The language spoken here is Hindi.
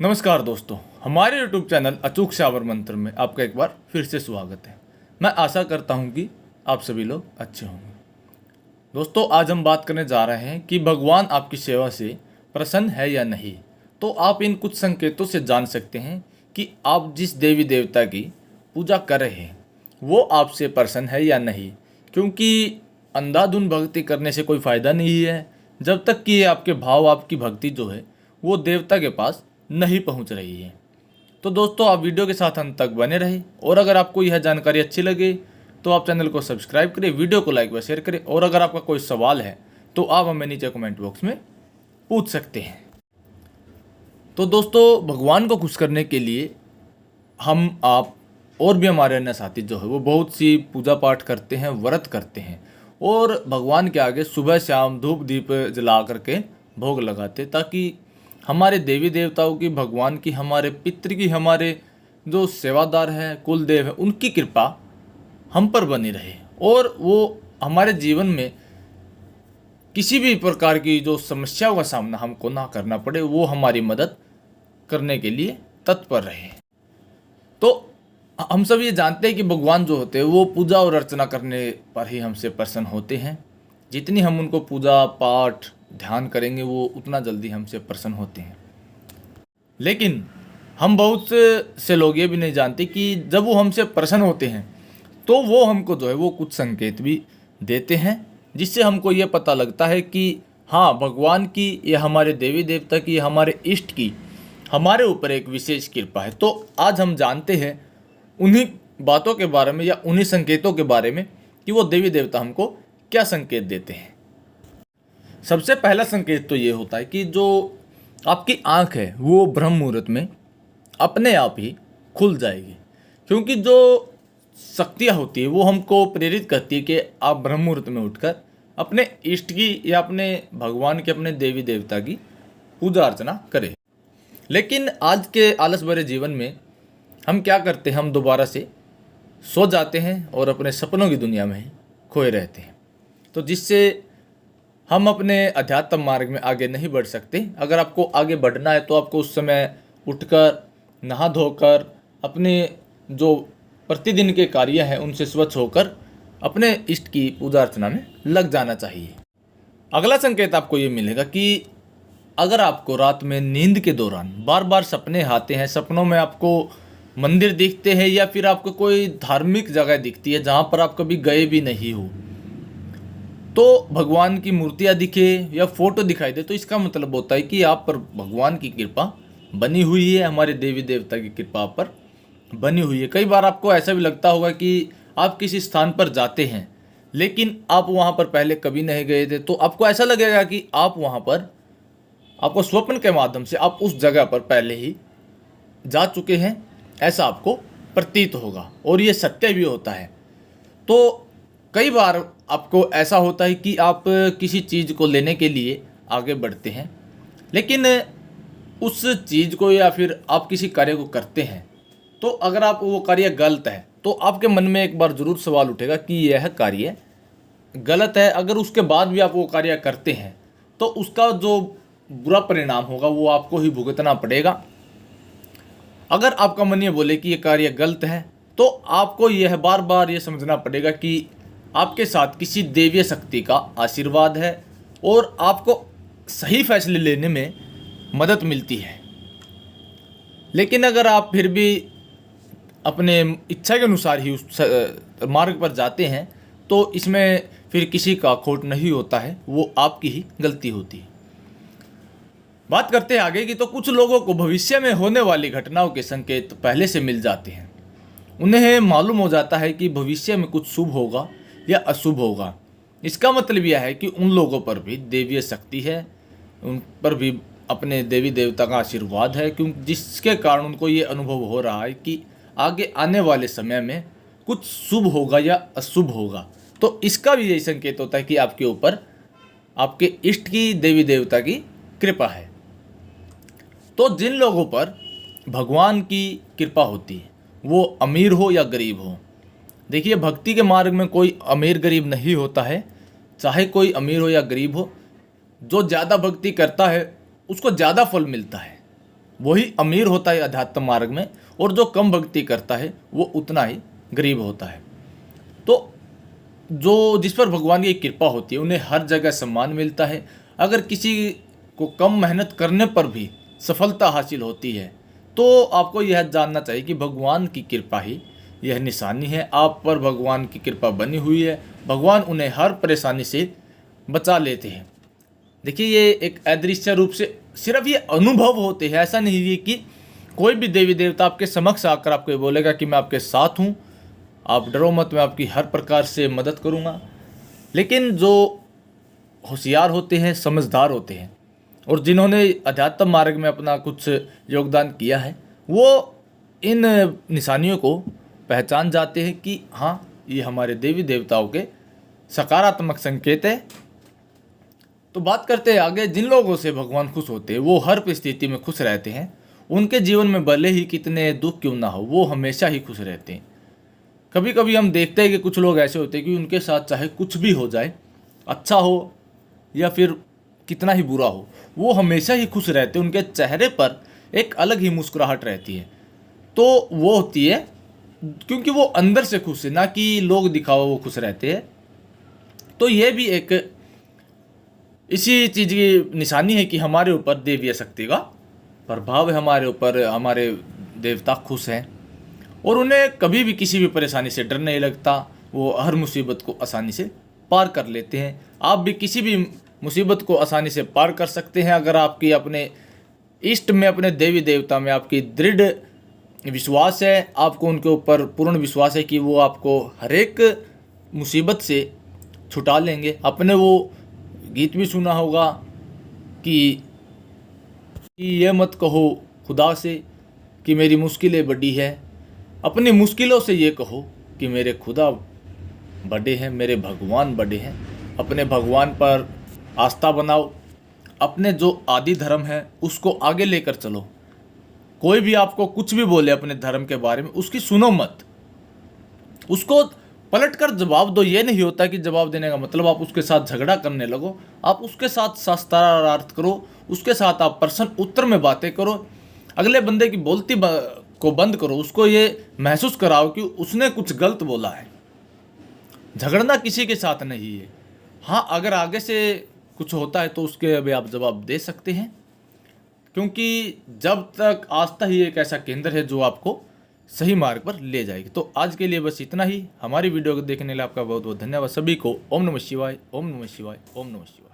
नमस्कार दोस्तों, हमारे YouTube चैनल अचूक शावर मंत्र में आपका एक बार फिर से स्वागत है। मैं आशा करता हूं कि आप सभी लोग अच्छे होंगे। दोस्तों, आज हम बात करने जा रहे हैं कि भगवान आपकी सेवा से प्रसन्न है या नहीं। तो आप इन कुछ संकेतों से जान सकते हैं कि आप जिस देवी देवता की पूजा कर रहे हैं वो आपसे प्रसन्न है या नहीं। क्योंकि अंधाधुंध भक्ति करने से कोई फ़ायदा नहीं है जब तक कि आपके भाव, आपकी भक्ति जो है वो देवता के पास नहीं पहुंच रही है। तो दोस्तों, आप वीडियो के साथ अंत तक बने रहे और अगर आपको यह जानकारी अच्छी लगे तो आप चैनल को सब्सक्राइब करें, वीडियो को लाइक व शेयर करें और अगर आपका कोई सवाल है तो आप हमें नीचे कमेंट बॉक्स में पूछ सकते हैं। तो दोस्तों, भगवान को खुश करने के लिए हम, आप और भी हमारे अन्य साथी जो है वो बहुत सी पूजा पाठ करते हैं, व्रत करते हैं और भगवान के आगे सुबह शाम धूप दीप जला करके भोग लगाते ताकि हमारे देवी देवताओं की, भगवान की, हमारे पितृ की, हमारे जो सेवादार हैं, कुल देव हैं, उनकी कृपा हम पर बनी रहे और वो हमारे जीवन में किसी भी प्रकार की जो समस्याओं का सामना हमको ना करना पड़े, वो हमारी मदद करने के लिए तत्पर रहे। तो हम सब ये जानते हैं कि भगवान जो होते हैं वो पूजा और अर्चना करने पर ही हमसे प्रसन्न होते हैं। जितनी हम उनको पूजा पाठ ध्यान करेंगे वो उतना जल्दी हमसे प्रसन्न होते हैं। लेकिन हम बहुत से लोग ये भी नहीं जानते कि जब वो हमसे प्रसन्न होते हैं तो वो हमको जो है वो कुछ संकेत भी देते हैं जिससे हमको ये पता लगता है कि हाँ, भगवान की या हमारे देवी देवता की, हमारे इष्ट की हमारे ऊपर एक विशेष कृपा है। तो आज हम जानते हैं उन्हीं बातों के बारे में या उन्हीं संकेतों के बारे में कि वो देवी देवता हमको क्या संकेत देते हैं। सबसे पहला संकेत तो ये होता है कि जो आपकी आंख है वो ब्रह्म मुहूर्त में अपने आप ही खुल जाएगी। क्योंकि जो शक्तियाँ होती है वो हमको प्रेरित करती है कि आप ब्रह्म मुहूर्त में उठकर अपने इष्ट की या अपने भगवान के, अपने देवी देवता की पूजा अर्चना करें। लेकिन आज के आलस भरे जीवन में हम क्या करते हैं, हम दोबारा से सो जाते हैं और अपने सपनों की दुनिया में खोए रहते हैं। तो जिससे हम अपने अध्यात्म मार्ग में आगे नहीं बढ़ सकते। अगर आपको आगे बढ़ना है तो आपको उस समय उठकर नहा धोकर अपने जो प्रतिदिन के कार्य हैं उनसे स्वच्छ होकर अपने इष्ट की पूजा अर्चना में लग जाना चाहिए। अगला संकेत आपको ये मिलेगा कि अगर आपको रात में नींद के दौरान बार बार सपने आते हैं, सपनों में आपको मंदिर दिखते हैं या फिर आपको कोई धार्मिक जगह दिखती है जहाँ पर आप कभी गए भी नहीं हो, तो भगवान की मूर्तियाँ दिखे या फोटो दिखाई दे, तो इसका मतलब होता है कि आप पर भगवान की कृपा बनी हुई है, हमारे देवी देवता की कृपा पर बनी हुई है। कई बार आपको ऐसा भी लगता होगा कि आप किसी स्थान पर जाते हैं लेकिन आप वहाँ पर पहले कभी नहीं गए थे, तो आपको ऐसा लगेगा कि आप वहाँ पर, आपको स्वप्न के माध्यम से आप उस जगह पर पहले ही जा चुके हैं, ऐसा आपको प्रतीत होगा और ये सत्य भी होता है। तो कई बार आपको ऐसा होता है कि आप किसी चीज़ को लेने के लिए आगे बढ़ते हैं लेकिन उस चीज़ को या फिर आप किसी कार्य को करते हैं तो अगर आप वो कार्य गलत है तो आपके मन में एक बार ज़रूर सवाल उठेगा कि यह कार्य गलत है। अगर उसके बाद भी आप वो कार्य करते हैं तो उसका जो बुरा परिणाम होगा वो आपको ही भुगतना पड़ेगा। अगर आपका मन ये बोले कि ये कार्य गलत है तो आपको यह बार बार ये समझना पड़ेगा कि आपके साथ किसी देवीय शक्ति का आशीर्वाद है और आपको सही फैसले लेने में मदद मिलती है। लेकिन अगर आप फिर भी अपने इच्छा के अनुसार ही उस मार्ग पर जाते हैं तो इसमें फिर किसी का खोट नहीं होता है, वो आपकी ही गलती होती है। बात करते हैं आगे की, तो कुछ लोगों को भविष्य में होने वाली घटनाओं के संकेत पहले से मिल जाते हैं। उन्हें मालूम हो जाता है कि भविष्य में कुछ शुभ होगा या अशुभ होगा। इसका मतलब यह है कि उन लोगों पर भी देवीय शक्ति है, उन पर भी अपने देवी देवता का आशीर्वाद है, क्योंकि जिसके कारण उनको ये अनुभव हो रहा है कि आगे आने वाले समय में कुछ शुभ होगा या अशुभ होगा। तो इसका भी यही संकेत होता है कि आपके ऊपर आपके इष्ट की, देवी देवता की कृपा है। तो जिन लोगों पर भगवान की कृपा होती है वो अमीर हो या गरीब हो, देखिए भक्ति के मार्ग में कोई अमीर गरीब नहीं होता है, चाहे कोई अमीर हो या गरीब हो। जो ज़्यादा भक्ति करता है उसको ज़्यादा फल मिलता है वही अमीर होता है अध्यात्म मार्ग में, और जो कम भक्ति करता है वो उतना ही गरीब होता है। तो जो जिस पर भगवान की कृपा होती है उन्हें हर जगह सम्मान मिलता है। अगर किसी को कम मेहनत करने पर भी सफलता हासिल होती है तो आपको यह जानना चाहिए कि भगवान की कृपा ही यह निशानी है। आप पर भगवान की कृपा बनी हुई है, भगवान उन्हें हर परेशानी से बचा लेते हैं। देखिए, ये एक अदृश्य रूप से सिर्फ ये अनुभव होते हैं, ऐसा नहीं है कि कोई भी देवी देवता आपके समक्ष आकर आपको ये बोलेगा कि मैं आपके साथ हूँ, आप डरो मत, मैं आपकी हर प्रकार से मदद करूँगा। लेकिन जो होशियार होते हैं, समझदार होते हैं, और जिन्होंने अध्यात्म मार्ग में अपना कुछ योगदान किया है, वो इन निशानियों को पहचान जाते हैं कि हाँ, ये हमारे देवी देवताओं के सकारात्मक संकेत है। तो बात करते हैं आगे। जिन लोगों से भगवान खुश होते हैं वो हर परिस्थिति में खुश रहते हैं। उनके जीवन में भले ही कितने दुख क्यों ना हो, वो हमेशा ही खुश रहते हैं। कभी कभी हम देखते हैं कि कुछ लोग ऐसे होते हैं कि उनके साथ चाहे कुछ भी हो जाए, अच्छा हो या फिर कितना ही बुरा हो, वो हमेशा ही खुश रहते हैं। उनके चेहरे पर एक अलग ही मुस्कुराहट रहती है। तो वो होती है क्योंकि वो अंदर से खुश है, ना कि लोग दिखावा वो खुश रहते हैं। तो ये भी एक इसी चीज़ की निशानी है कि हमारे ऊपर देवीय शक्ति का प्रभाव है, हमारे ऊपर हमारे देवता खुश हैं और उन्हें कभी भी किसी भी परेशानी से डर नहीं लगता। वो हर मुसीबत को आसानी से पार कर लेते हैं। आप भी किसी भी मुसीबत को आसानी से पार कर सकते हैं अगर आपकी अपने इष्ट में, अपने देवी देवता में आपकी दृढ़ विश्वास है, आपको उनके ऊपर पूर्ण विश्वास है कि वो आपको हर एक मुसीबत से छुटा लेंगे। आपने वो गीत भी सुना होगा कि ये मत कहो खुदा से कि मेरी मुश्किलें बड़ी है, अपनी मुश्किलों से ये कहो कि मेरे खुदा बड़े हैं, मेरे भगवान बड़े हैं। अपने भगवान पर आस्था बनाओ, अपने जो आदि धर्म है उसको आगे लेकर चलो। कोई भी आपको कुछ भी बोले अपने धर्म के बारे में, उसकी सुनो मत, उसको पलट कर जवाब दो। ये नहीं होता कि जवाब देने का मतलब आप उसके साथ झगड़ा करने लगो। आप उसके साथ शास्त्रार्थ करो, उसके साथ आप प्रश्न उत्तर में बातें करो, अगले बंदे की बोलती को बंद करो, उसको ये महसूस कराओ कि उसने कुछ गलत बोला है। झगड़ना किसी के साथ नहीं है। हाँ, अगर आगे से कुछ होता है तो उसके अभी आप जवाब दे सकते हैं, क्योंकि जब तक आस्था ही एक ऐसा केंद्र है जो आपको सही मार्ग पर ले जाएगी। तो आज के लिए बस इतना ही। हमारी वीडियो को देखने के लिए आपका बहुत बहुत धन्यवाद। सभी को ओम नमः शिवाय, ओम नमः शिवाय, ओम नमः शिवाय।